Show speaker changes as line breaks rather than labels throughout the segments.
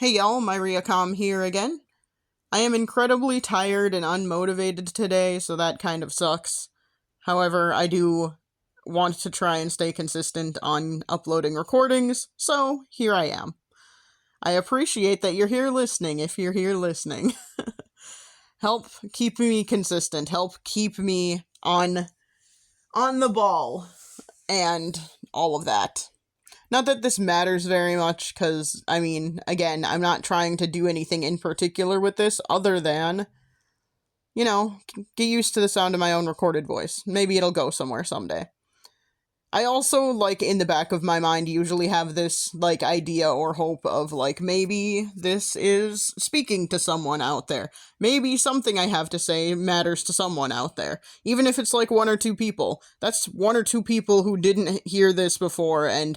Hey y'all, MyriaCom here again. I am incredibly tired and unmotivated today, so that kind of sucks. However, I do want to try and stay consistent on uploading recordings, so here I am. I appreciate that you're here listening if you're here listening. Help keep me consistent, help keep me on the ball, and all of that. Not that this matters very much, because, again, I'm not trying to do anything in particular with this, other than, get used to the sound of my own recorded voice. Maybe it'll go somewhere someday. I also, in the back of my mind, usually have this, idea or hope of, maybe this is speaking to someone out there. Maybe something I have to say matters to someone out there. Even if it's, one or two people. That's one or two people who didn't hear this before, and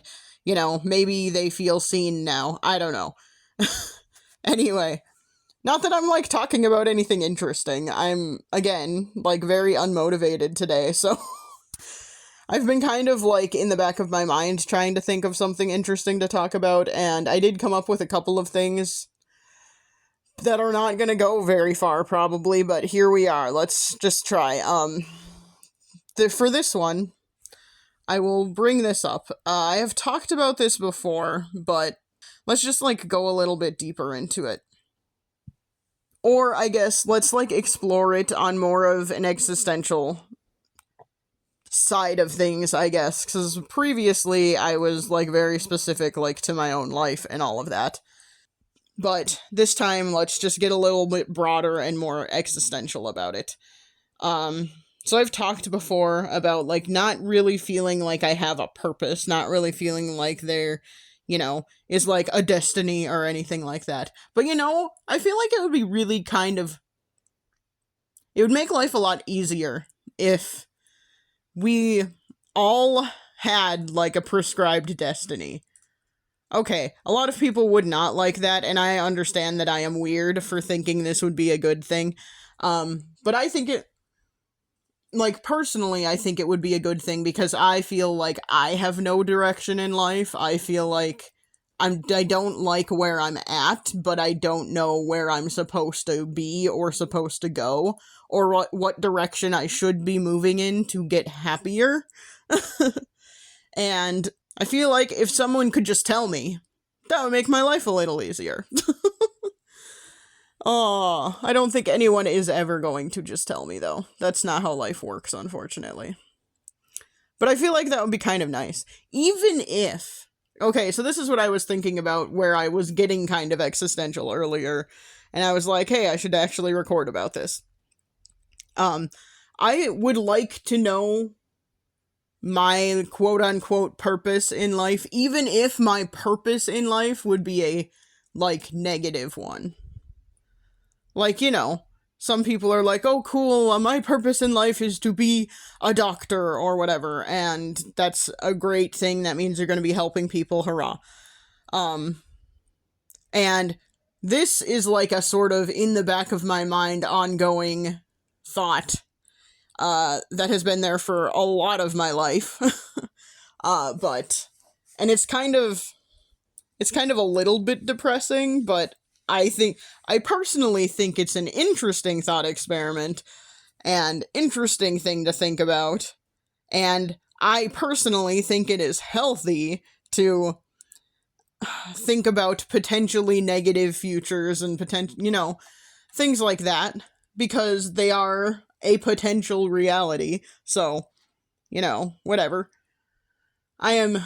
maybe they feel seen now. I don't know. Anyway, not that I'm, talking about anything interesting. I'm, again, very unmotivated today, so I've been kind of, in the back of my mind trying to think of something interesting to talk about, and I did come up with a couple of things that are not gonna go very far, probably, but here we are. Let's just try. For this one, I will bring this up. I have talked about this before, but let's just, go a little bit deeper into it. Or, I guess, let's, explore it on more of an existential side of things, I guess, because previously I was, very specific, to my own life and all of that. But this time, let's just get a little bit broader and more existential about it. So I've talked before about, not really feeling like I have a purpose, not really feeling like there, is, a destiny or anything like that. But, I feel like it would be really it would make life a lot easier if we all had, a prescribed destiny. Okay, a lot of people would not like that, and I understand that I am weird for thinking this would be a good thing. But I think personally, I think it would be a good thing because I feel like I have no direction in life. I feel like I don't like where I'm at, but I don't know where I'm supposed to be or supposed to go, or what direction I should be moving in to get happier. And I feel like if someone could just tell me, that would make my life a little easier. Oh, I don't think anyone is ever going to just tell me, though. That's not how life works, unfortunately. But I feel like that would be kind of nice. Even if... Okay, so this is what I was thinking about where I was getting kind of existential earlier, and I was like, hey, I should actually record about this. I would like to know my quote-unquote purpose in life, even if my purpose in life would be a, negative one. Some people are like, oh, cool, my purpose in life is to be a doctor or whatever, and that's a great thing. That means you're going to be helping people, hurrah. And this is a sort of in the back of my mind ongoing thought that has been there for a lot of my life. And it's kind of a little bit depressing, but I personally think it's an interesting thought experiment and interesting thing to think about. And I personally think it is healthy to think about potentially negative futures and things like that, because they are a potential reality. So, whatever. I am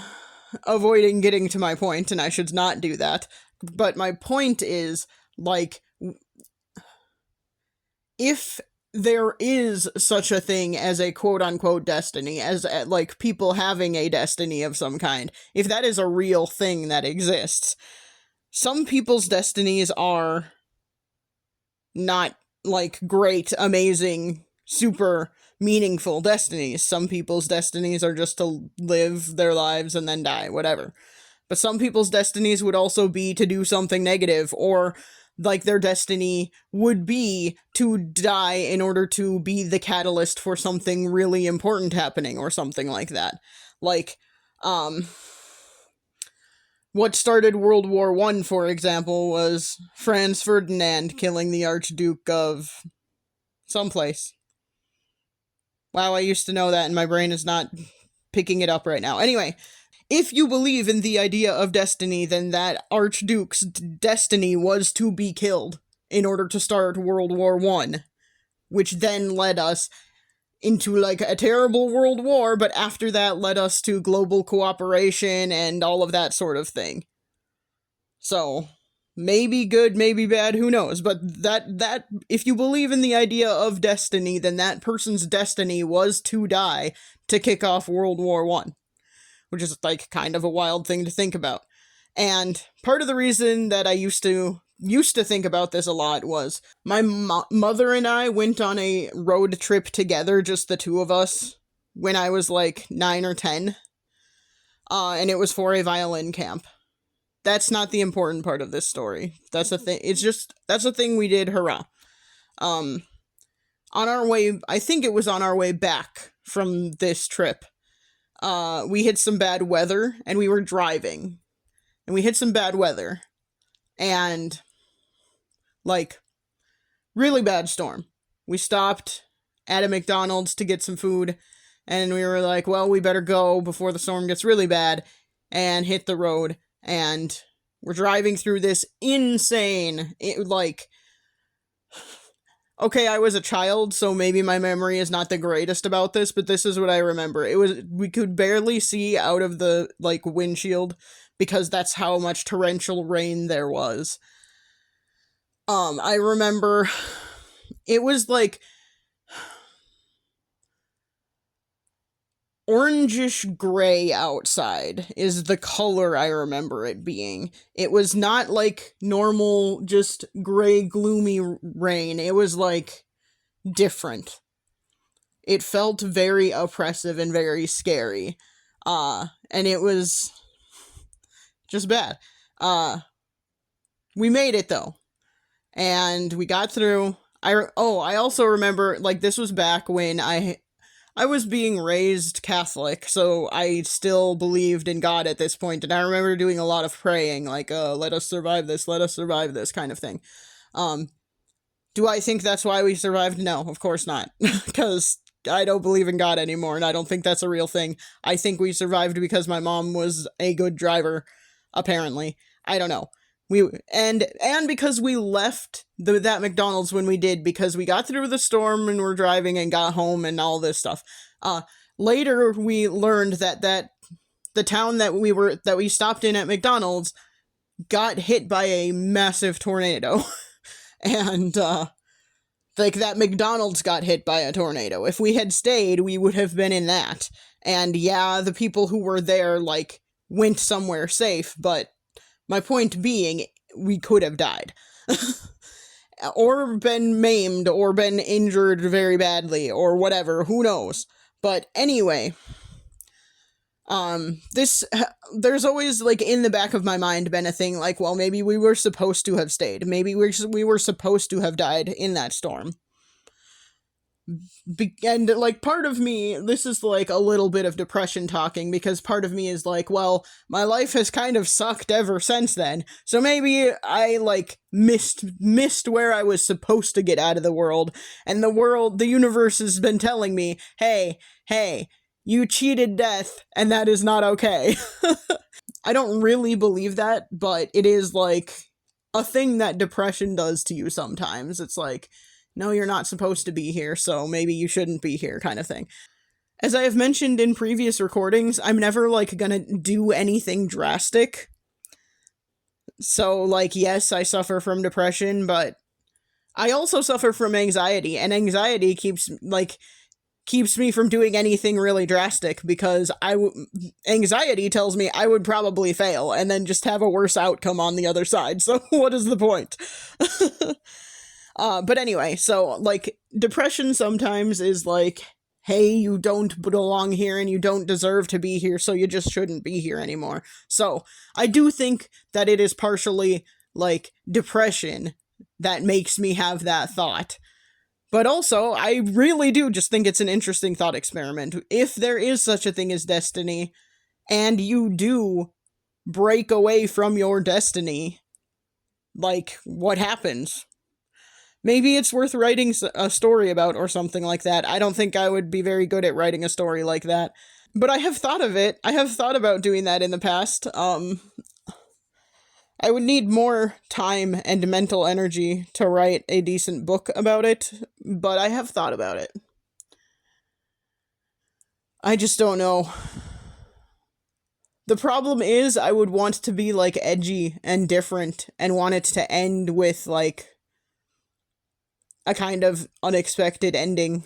avoiding getting to my point, and I should not do that. But my point is, if there is such a thing as a quote-unquote destiny, as, people having a destiny of some kind, if that is a real thing that exists, some people's destinies are not, great, amazing, super meaningful destinies. Some people's destinies are just to live their lives and then die, whatever. But some people's destinies would also be to do something negative, or, their destiny would be to die in order to be the catalyst for something really important happening, or something like that. what started World War I, for example, was Franz Ferdinand killing the Archduke of someplace. Wow, I used to know that and my brain is not picking it up right now. Anyway, if you believe in the idea of destiny, then that Archduke's destiny was to be killed in order to start World War I, which then led us into like a terrible world war, but after that led us to global cooperation and all of that sort of thing. So, maybe good, maybe bad, who knows, but that if you believe in the idea of destiny, then that person's destiny was to die to kick off World War I, which is like kind of a wild thing to think about. And part of the reason that I used to think about this a lot was my mother and I went on a road trip together, just the two of us, when I was like 9 or 10. And it was for a violin camp. That's not the important part of this story. That's a thing. That's a thing we did. Hurrah. On our way, I think it was on our way back from this trip, we hit some bad weather and we were driving. And we hit some bad weather. And like, really bad storm. We stopped at a McDonald's to get some food, and we were like, well, we better go before the storm gets really bad, and hit the road, and we're driving through this insane, okay, I was a child, so maybe my memory is not the greatest about this, but this is what I remember. We could barely see out of the, like, windshield, because that's how much torrential rain there was. I remember it was like orangish gray outside is the color I remember it being. It was not like normal, just gray, gloomy rain. It was like different. It felt very oppressive and very scary. And it was just bad. We made it though. And we got through. I also remember, like, this was back when I was being raised Catholic, so I still believed in God at this point, and I remember doing a lot of praying, like, let us survive this kind of thing. Do I think that's why we survived? No, of course not, because I don't believe in God anymore, and I don't think that's a real thing. I think we survived because my mom was a good driver, apparently. I don't know. And because we left that McDonald's when we did, because we got through the storm and we're driving and got home and all this stuff. Later we learned that the town that we stopped in at McDonald's got hit by a massive tornado. And like that McDonald's got hit by a tornado. If we had stayed, we would have been in that. And yeah, the people who were there like went somewhere safe, but my point being, we could have died. Or been maimed, or been injured very badly, or whatever, who knows. But anyway, there's always, like, in the back of my mind been a thing, like, well, maybe we were supposed to have stayed. Maybe we were supposed to have died in that storm. And, like, part of me, this is, like, a little bit of depression talking, because part of me is like, well, my life has kind of sucked ever since then, so maybe I, like, missed where I was supposed to get out of the world, and the universe has been telling me, hey, you cheated death, and that is not okay. I don't really believe that, but it is, like, a thing that depression does to you sometimes. It's like, no, you're not supposed to be here, so maybe you shouldn't be here, kind of thing. As I have mentioned in previous recordings, I'm never, like, gonna do anything drastic. So, like, yes, I suffer from depression, but I also suffer from anxiety, and anxiety keeps me from doing anything really drastic, because anxiety tells me I would probably fail, and then just have a worse outcome on the other side, so what is the point? But anyway, so, like, depression sometimes is like, hey, you don't belong here and you don't deserve to be here, so you just shouldn't be here anymore. So, I do think that it is partially, like, depression that makes me have that thought. But also, I really do just think it's an interesting thought experiment. If there is such a thing as destiny, and you do break away from your destiny, like, what happens? Maybe it's worth writing a story about or something like that. I don't think I would be very good at writing a story like that. But I have thought of it. I have thought about doing that in the past. I would need more time and mental energy to write a decent book about it, but I have thought about it. I just don't know. The problem is, I would want to be, like, edgy and different, and want it to end with, like, a kind of unexpected ending.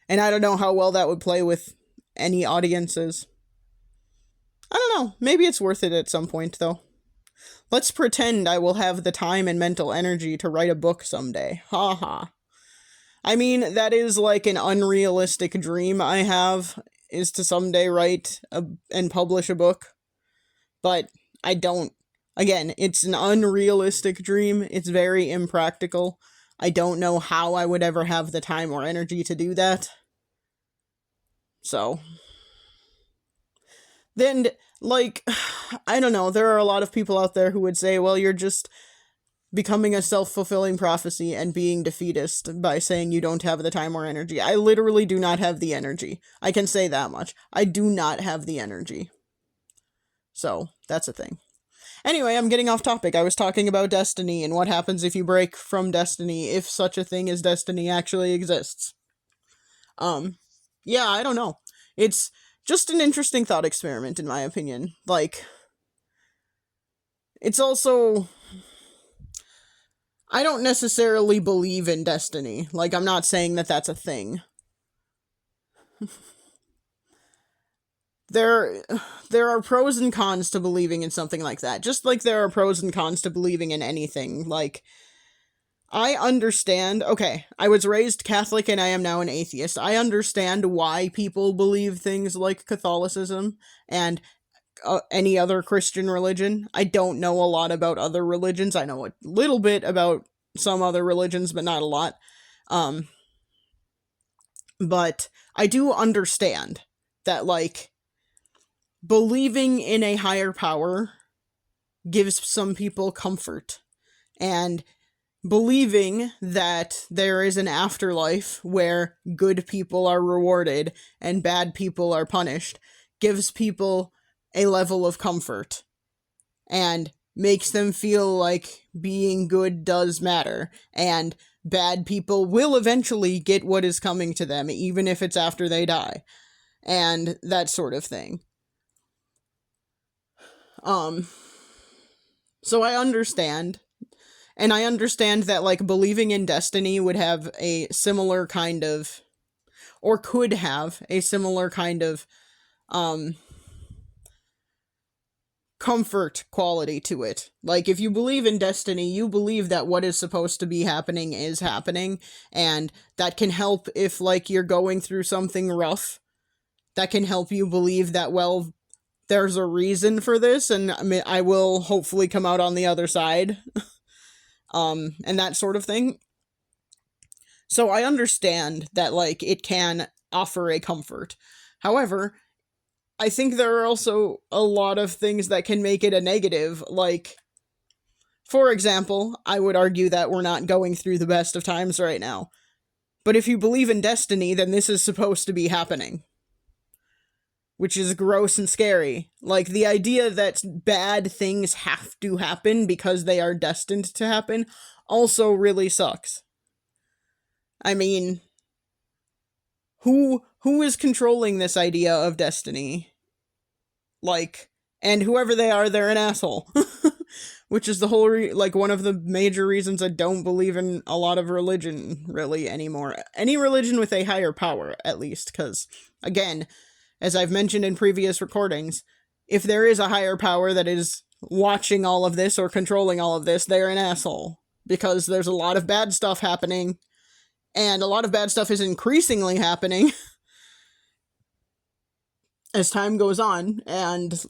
And I don't know how well that would play with any audiences. I don't know. Maybe it's worth it at some point, though. Let's pretend I will have the time and mental energy to write a book someday. Ha ha. I mean, that is like an unrealistic dream I have, is to someday write and publish a book. But I don't. Again, it's an unrealistic dream. It's very impractical. I don't know how I would ever have the time or energy to do that. So, then, like, I don't know, there are a lot of people out there who would say, well, you're just becoming a self-fulfilling prophecy and being defeatist by saying you don't have the time or energy. I literally do not have the energy. I can say that much. I do not have the energy. So, that's a thing. Anyway, I'm getting off topic. I was talking about destiny and what happens if you break from destiny, if such a thing as destiny actually exists. Yeah, I don't know. It's just an interesting thought experiment, in my opinion. Like, it's also... I don't necessarily believe in destiny. Like, I'm not saying that that's a thing. There are pros and cons to believing in something like that. Just like there are pros and cons to believing in anything. Like, I understand... Okay, I was raised Catholic and I am now an atheist. I understand why people believe things like Catholicism and any other Christian religion. I don't know a lot about other religions. I know a little bit about some other religions, but not a lot. But I do understand that, like, believing in a higher power gives some people comfort. And believing that there is an afterlife where good people are rewarded and bad people are punished gives people a level of comfort and makes them feel like being good does matter, and bad people will eventually get what is coming to them, even if it's after they die, and that sort of thing. So I understand. And I understand that, like, believing in destiny would have a similar kind of, or could have a similar kind of, comfort quality to it. Like, if you believe in destiny, you believe that what is supposed to be happening is happening, and that can help if, like, you're going through something rough. That can help you believe that, well, there's a reason for this, and I will hopefully come out on the other side. And that sort of thing. So I understand that, like, it can offer a comfort. However, I think there are also a lot of things that can make it a negative. Like, for example, I would argue that we're not going through the best of times right now. But if you believe in destiny, then this is supposed to be happening. Which is gross and scary. Like, the idea that bad things have to happen because they are destined to happen also really sucks. I mean, who is controlling this idea of destiny? Like, and whoever they are, they're an asshole. Which is the whole, like, one of the major reasons I don't believe in a lot of religion, really, anymore. Any religion with a higher power, at least, because, again, as I've mentioned in previous recordings, if there is a higher power that is watching all of this or controlling all of this, they're an asshole. Because there's a lot of bad stuff happening, and a lot of bad stuff is increasingly happening as time goes on, and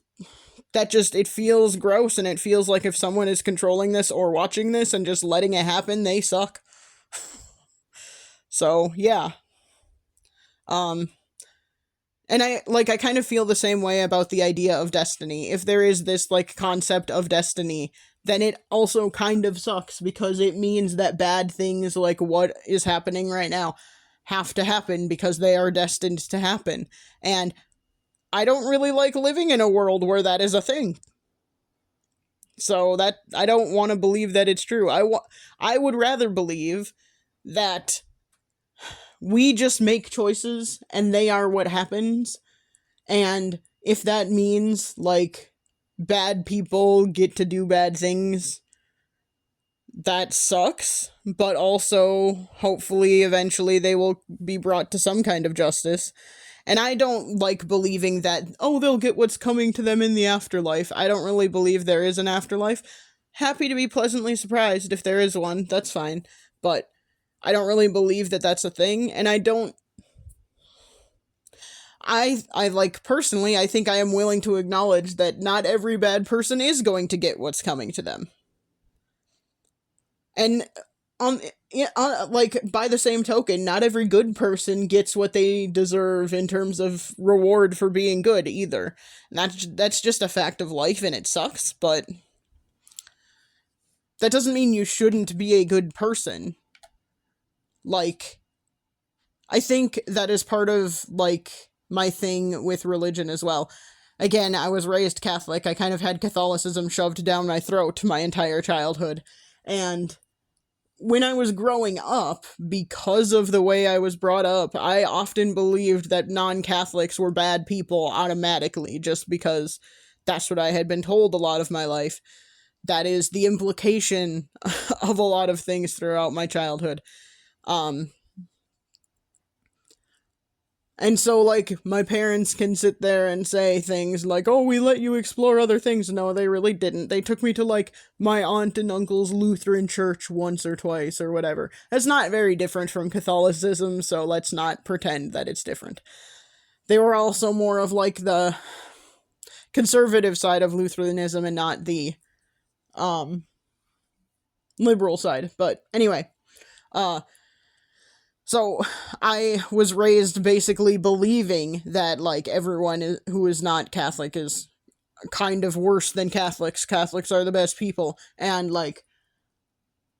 that just, it feels gross, and it feels like if someone is controlling this or watching this and just letting it happen, they suck. So, yeah. And I kind of feel the same way about the idea of destiny. If there is this, like, concept of destiny, then it also kind of sucks because it means that bad things like what is happening right now have to happen because they are destined to happen. And I don't really like living in a world where that is a thing. So that I don't want to believe that it's true. I would rather believe that we just make choices and they are what happens. And if that means, like, bad people get to do bad things, that sucks. But also, hopefully, eventually they will be brought to some kind of justice. And I don't like believing that, oh, they'll get what's coming to them in the afterlife. I don't really believe there is an afterlife. Happy to be pleasantly surprised if there is one, that's fine. But I don't really believe that that's a thing, and personally, I think I am willing to acknowledge that not every bad person is going to get what's coming to them. And by the same token, not every good person gets what they deserve in terms of reward for being good either. And that's just a fact of life, and it sucks, but that doesn't mean you shouldn't be a good person. Like, I think that is part of, like, my thing with religion as well. Again, I was raised Catholic. I kind of had Catholicism shoved down my throat my entire childhood. And when I was growing up, because of the way I was brought up, I often believed that non-Catholics were bad people automatically, just because that's what I had been told a lot of my life. That is the implication of a lot of things throughout my childhood. And so, like, my parents can sit there and say things like, oh, we let you explore other things. No, they really didn't. They took me to, like, my aunt and uncle's Lutheran church once or twice or whatever. That's not very different from Catholicism, so let's not pretend that it's different. They were also more of, like, the conservative side of Lutheranism and not the, liberal side. But anyway, so I was raised basically believing that, like, everyone who is not Catholic is kind of worse than Catholics. Catholics are the best people. And, like,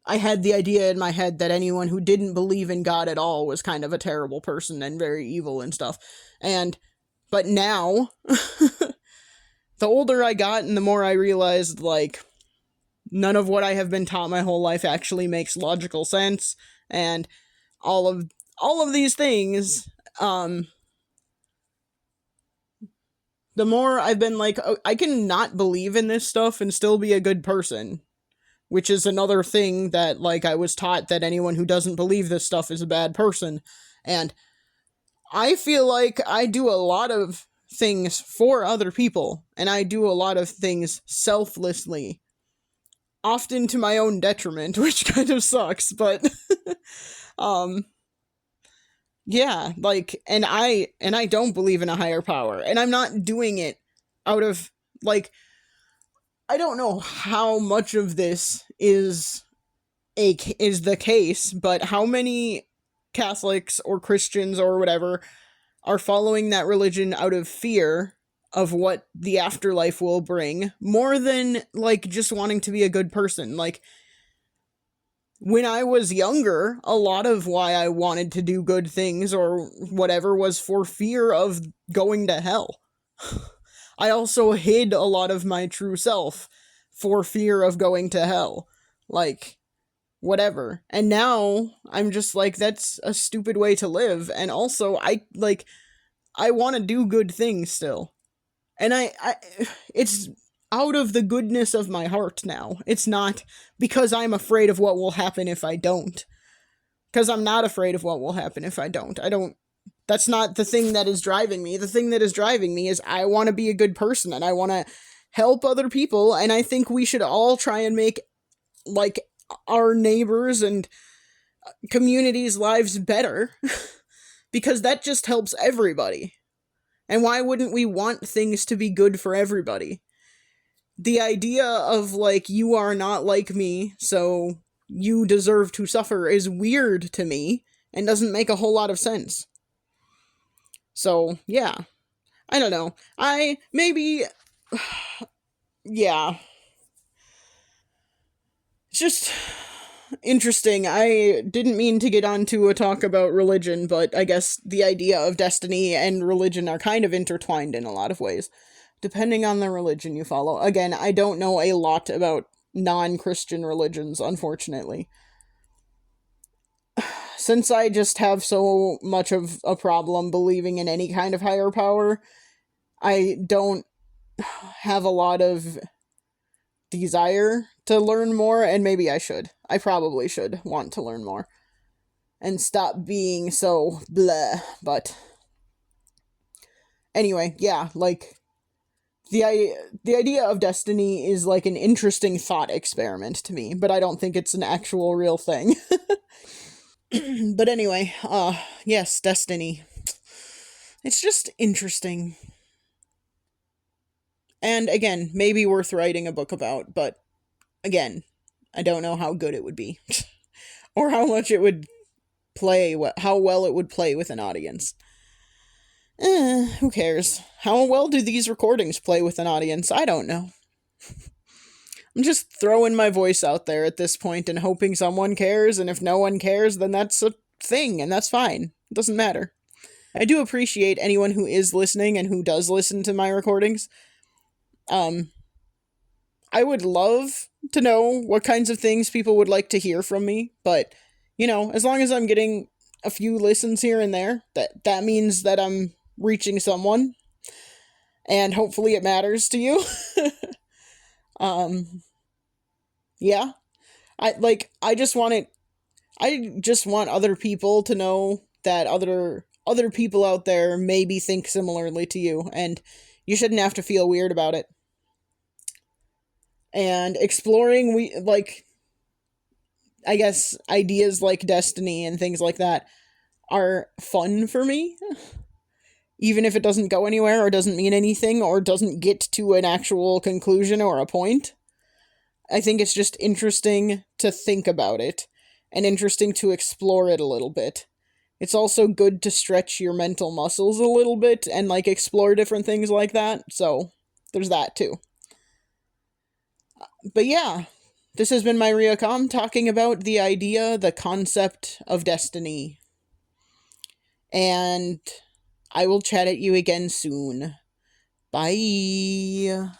I had the idea in my head that anyone who didn't believe in God at all was kind of a terrible person and very evil and stuff. But now, the older I got and the more I realized, like, none of what I have been taught my whole life actually makes logical sense. And all of these things, the more I've been like, oh, I can not believe in this stuff and still be a good person, which is another thing that, like, I was taught that anyone who doesn't believe this stuff is a bad person. And I feel like I do a lot of things for other people, and I do a lot of things selflessly, often to my own detriment, which kind of sucks, but yeah, like, and I don't believe in a higher power, and I'm not doing it out of, like, I don't know how much of this is the case, but how many Catholics or Christians or whatever are following that religion out of fear of what the afterlife will bring, more than, like, just wanting to be a good person. Like, when I was younger, a lot of why I wanted to do good things or whatever was for fear of going to hell. I also hid a lot of my true self for fear of going to hell. Like, whatever. And now, I'm just like, that's a stupid way to live. And also, I want to do good things still. And it's out of the goodness of my heart now. It's not because I'm afraid of what will happen if I don't. Because I'm not afraid of what will happen if I don't. That's not the thing that is driving me. The thing that is driving me is I want to be a good person and I want to help other people, and I think we should all try and make, like, our neighbors and communities' lives better. Because that just helps everybody. And why wouldn't we want things to be good for everybody? The idea of, like, you are not like me, so you deserve to suffer is weird to me and doesn't make a whole lot of sense. So, yeah. I don't know. Yeah. It's just interesting. I didn't mean to get onto a talk about religion, but I guess the idea of destiny and religion are kind of intertwined in a lot of ways, depending on the religion you follow. Again, I don't know a lot about non-Christian religions, unfortunately. Since I just have so much of a problem believing in any kind of higher power, I don't have a lot of desire to learn more, and maybe I should. I probably should want to learn more and stop being so bleh. But anyway, yeah, like the idea of destiny is like an interesting thought experiment to me, but I don't think it's an actual real thing. But anyway, yes, destiny. It's just interesting. And again, maybe worth writing a book about, but again, I don't know how good it would be or how much it would how well it would play with an audience. Who cares? How well do these recordings play with an audience? I don't know. I'm just throwing my voice out there at this point and hoping someone cares, and if no one cares, then that's a thing, and that's fine. It doesn't matter. I do appreciate anyone who is listening and who does listen to my recordings. I would love to know what kinds of things people would like to hear from me, but, as long as I'm getting a few listens here and there, that means that I'm reaching someone, and hopefully it matters to you. Yeah. I just want it I just want other people to know that other people out there maybe think similarly to you, and you shouldn't have to feel weird about it. And exploring I guess ideas like destiny and things like that are fun for me, even if it doesn't go anywhere or doesn't mean anything or doesn't get to an actual conclusion or a point. I think it's just interesting to think about it and interesting to explore it a little bit. It's also good to stretch your mental muscles a little bit and explore different things like that. So there's that too. But yeah, this has been my Riacom talking about the concept of destiny. And I will chat at you again soon. Bye.